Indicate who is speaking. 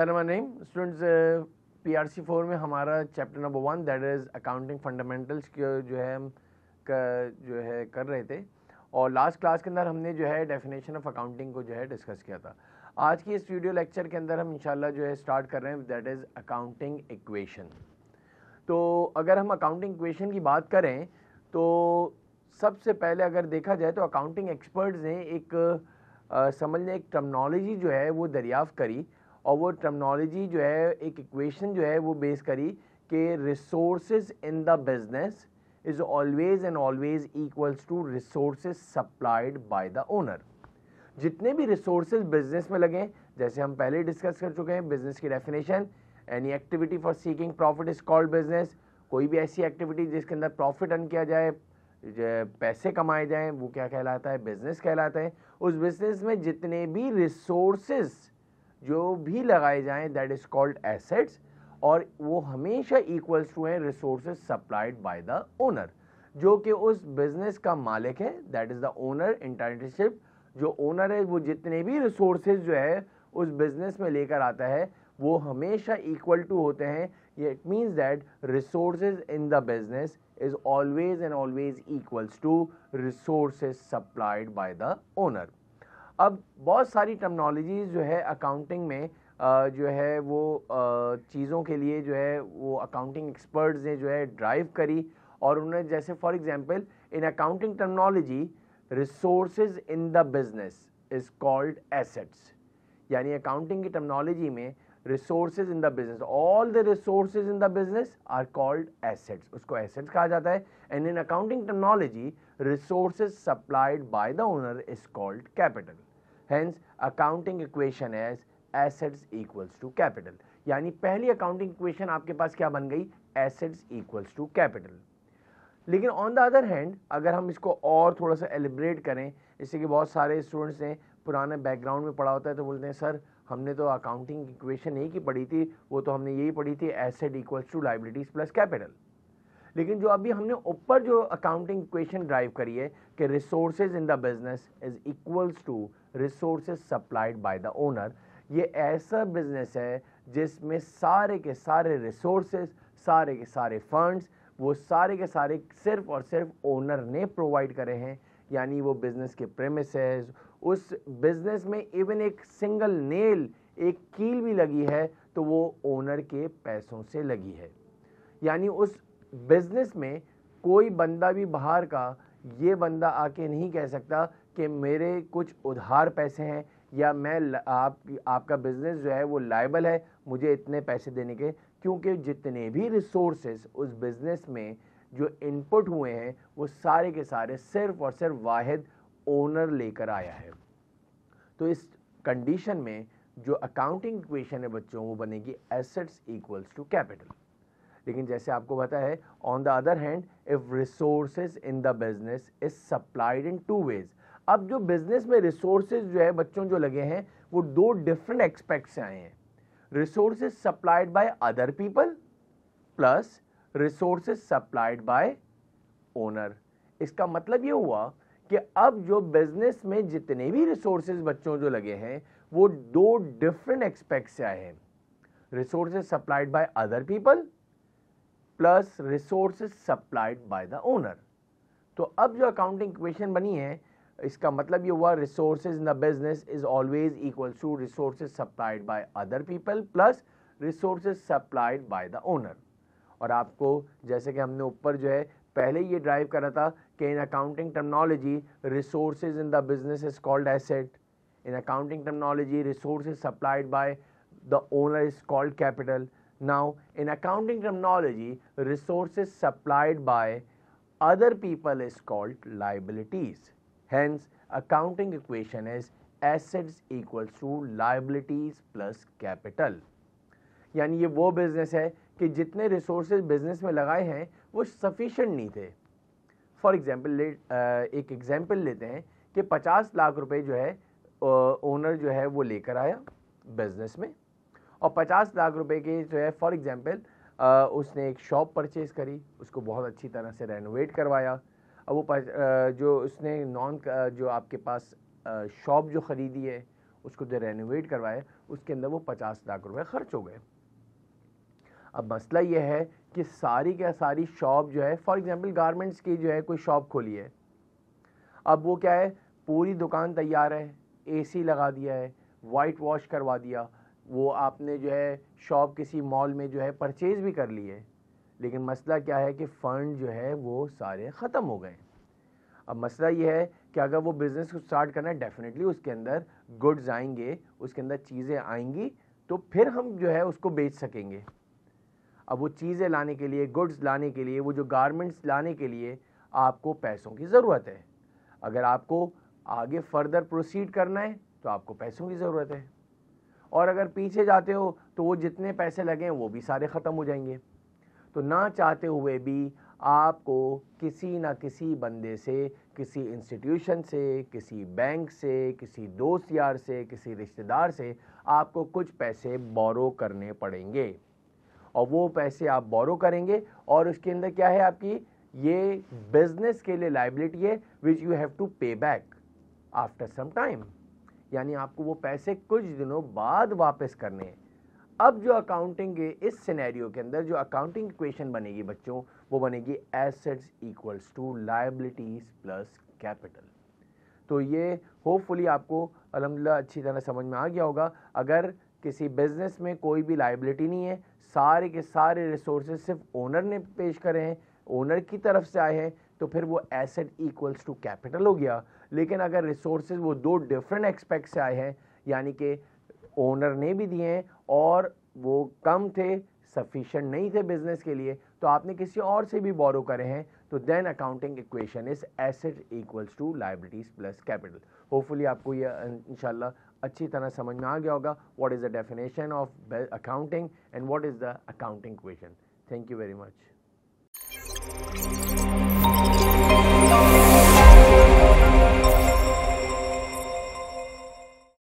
Speaker 1: बिस्मिल्लाहिर्रहमानिर्रहीम। Students, PRC 4 में हमारा chapter number 1 that is accounting fundamentals के जो है हम कर रहे थे और लास्ट क्लास के अंदर हमने जो है डेफिनेशन ऑफ अकाउंटिंग को जो है डिस्कस किया था। आज की इस वीडियो लेक्चर के अंदर हम इंशाल्लाह जो है स्टार्ट कर रहे हैं दैट इज़ अकाउंटिंग इक्वेशन। तो अगर हम अकाउंटिंग इक्वेशन की बात करें तो सबसे पहले अगर देखा जाए तो अकाउंटिंग एक्सपर्ट्स ने एक समझ लें एक टर्मिनोलॉजी जो है वो दरियाफ़्त करी और वो टर्मिनोलॉजी जो है एक इक्वेशन जो है वो बेस करी कि resources in the business is always and always equals to resources supplied by the owner. जितने भी रिसोर्सेज बिजनेस में लगे, जैसे हम पहले डिस्कस कर चुके हैं बिजनेस की definition, any activity for seeking profit is called business. कोई भी ऐसी एक्टिविटी जिसके अंदर प्रॉफिट अर्न किया जाए, पैसे कमाए जाएं, वो क्या कहलाता है? बिजनेस कहलाता है। उस बिजनेस में जितने भी रिसोर्सेज जो भी लगाए जाएं दैट इज कॉल्ड एसेट्स, और वो हमेशा इक्वल्स टू हैं resources supplied by the owner, जो कि उस बिजनेस का मालिक है, दैट इज द ओनर इन टाइटलशिप। जो ओनर है वो जितने भी रिसोर्सेज जो है उस बिजनेस में लेकर आता है वो हमेशा इक्वल टू होते हैं। ये it means that resources in the business is always and always equals to resources supplied by the owner। अब बहुत सारी टर्मिनोलॉजीज जो है अकाउंटिंग में जो है वो चीज़ों के लिए जो है वो अकाउंटिंग एक्सपर्ट्स ने जो है ड्राइव करी और उन्होंने, जैसे for example in accounting terminology resources in the business is called assets. यानी अकाउंटिंग की टर्मिनोलॉजी में resources in the business, all the resources in the business are called assets, उसको एसेट्स कहा जाता है। And in accounting terminology resources supplied by the owner is called capital. Hence accounting equation as assets equals to capital. यानी पहली accounting equation आपके पास क्या बन गई? Assets equals to capital. लेकिन ऑन द अदर हैंड अगर हम इसको और थोड़ा सा एलिब्रेट करें, इससे कि बहुत सारे स्टूडेंट्स ने पुराने बैकग्राउंड में पढ़ा होता है तो बोलते हैं सर हमने तो अकाउंटिंग इक्वेशन एक ही पढ़ी थी, वो तो हमने यही पढ़ी थी asset equals to liabilities plus capital. लेकिन जो अभी हमने ऊपर जो अकाउंटिंग इक्वेशन ड्राइव करी है कि resources in the business is equals to resources supplied by the owner, ये ऐसा बिजनेस है जिसमें सारे के सारे रिसोर्सेज, सारे के सारे फंड्स, वो सारे के सारे सिर्फ और सिर्फ ओनर ने प्रोवाइड करे हैं। यानी वो बिजनेस के प्रेमिसेस, उस बिजनेस में इवन एक सिंगल नेल, एक कील भी लगी है तो वो ओनर के पैसों से लगी है। यानी उस बिजनेस में कोई बंदा भी बाहर का ये बंदा आके नहीं कह सकता कि मेरे कुछ उधार पैसे हैं या मैं आपका बिजनेस जो है वो लायबल है मुझे इतने पैसे देने के, क्योंकि जितने भी रिसोर्सेज उस बिजनेस में जो इनपुट हुए हैं वो सारे के सारे सिर्फ और सिर्फ वाहिद ओनर लेकर आया है। तो इस कंडीशन में जो अकाउंटिंग इक्वेशन है बच्चों वो बनेगी एसेट्स इक्वल्स टू कैपिटल। लेकिन जैसे आपको पता है on the other hand if resources in the business is supplied in two ways. अब जो बिजनेस में रिसोर्सेज जो है बच्चों जो लगे हैं वो दो डिफरेंट एस्पेक्ट से आए हैं। Resources supplied by other people plus resources supplied bye owner. इसका मतलब ये हुआ कि अब जो बिजनेस में जितने भी रिसोर्सेज बच्चों जो लगे हैं वो दो डिफरेंट एस्पेक्ट से आए हैं। Resources supplied by other people plus resources supplied by the owner. तो अब जो अकाउंटिंग इक्वेशन बनी है इसका मतलब ये हुआ resources in the business is always equal to resources supplied by other people plus resources supplied by the owner. और आपको जैसे कि हमने ऊपर जो है पहले ये ड्राइव करा था कि इन accounting terminology resources in the business is called asset, in accounting terminology resources supplied by the owner is called capital. Now in accounting terminology resources supplied bye other people is called liabilities. Hence accounting equation is assets equals to liabilities plus capital। यानी ये वो business है कि जितने resources business में लगाए हैं वो सफिशिएंट नहीं थे। फॉर एग्जांपल एक एग्जांपल लेते हैं कि 50 लाख रुपए जो है ओनर जो है वो लेकर आया बिजनेस में और 50 लाख रुपए के जो है फॉर एग्जांपल उसने एक शॉप परचेज करी, उसको बहुत अच्छी तरह से रेनोवेट करवाया। अब वो जो उसने जो आपके पास शॉप जो ख़रीदी है उसको जो रेनोवेट करवाया, उसके अंदर वो 50 लाख रुपए खर्च हो गए। अब मसला ये है कि सारी क्या सारी शॉप जो है, फॉर एग्जांपल गारमेंट्स की जो है कोई शॉप खोली है, अब वो क्या है, पूरी दुकान तैयार है, एसी लगा दिया है, वाइट वॉश करवा दिया, वो आपने जो है शॉप किसी मॉल में जो है परचेज भी कर ली है, लेकिन मसला क्या है कि फ़ंड जो है वो सारे ख़त्म हो गए। अब मसला ये है कि अगर वो बिज़नेस को स्टार्ट करना है, डेफिनेटली उसके अंदर गुड्स आएंगे, उसके अंदर चीज़ें आएंगी, तो फिर हम जो है उसको बेच सकेंगे। अब वो चीज़ें लाने के लिए, गुड्स लाने के लिए, वो जो गारमेंट्स लाने के लिए आपको पैसों की ज़रूरत है। अगर आपको आगे फर्दर प्रोसीड करना है तो आपको पैसों की ज़रूरत है, और अगर पीछे जाते हो तो वो जितने पैसे लगे हैं वो भी सारे ख़त्म हो जाएंगे। तो ना चाहते हुए भी आपको किसी ना किसी बंदे से, किसी इंस्टीट्यूशन से, किसी बैंक से, किसी दोस्त यार से, किसी रिश्तेदार से आपको कुछ पैसे बोरो करने पड़ेंगे, और वो पैसे आप बोरो करेंगे, और उसके अंदर क्या है, आपकी ये बिजनेस के लिए लायबिलिटी है विच यू हैव टू पे बैक आफ्टर सम टाइम, यानी आपको वो पैसे कुछ दिनों बाद वापस करने हैं। अब जो अकाउंटिंग के इस सिनेरियो के अंदर जो अकाउंटिंग इक्वेशन बनेगी बच्चों, वो बनेगी assets equals to liabilities plus capital. तो ये होपफुली आपको अल्हम्दुलिल्लाह अच्छी तरह समझ में आ गया होगा। अगर किसी बिजनेस में कोई भी लायबिलिटी नहीं है, सारे के सारे रिसोर्सेज सिर्फ ओनर ने पेश करे हैं, ओनर की तरफ से आए हैं, तो फिर वो एसेट इक्वल्स टू कैपिटल हो गया। लेकिन अगर रिसोर्सेज वो दो डिफरेंट एस्पेक्ट से आए हैं, यानी कि ओनर ने भी दिए हैं और वो कम थे, सफिशिएंट नहीं थे बिजनेस के लिए, तो आपने किसी और से भी बोरो करे हैं, तो then accounting equation is asset equals to liabilities plus capital. Hopefully आपको ये इंशाल्लाह अच्छी तरह समझ में आ गया होगा what is the definition of accounting and what is the accounting equation. Thank you very much.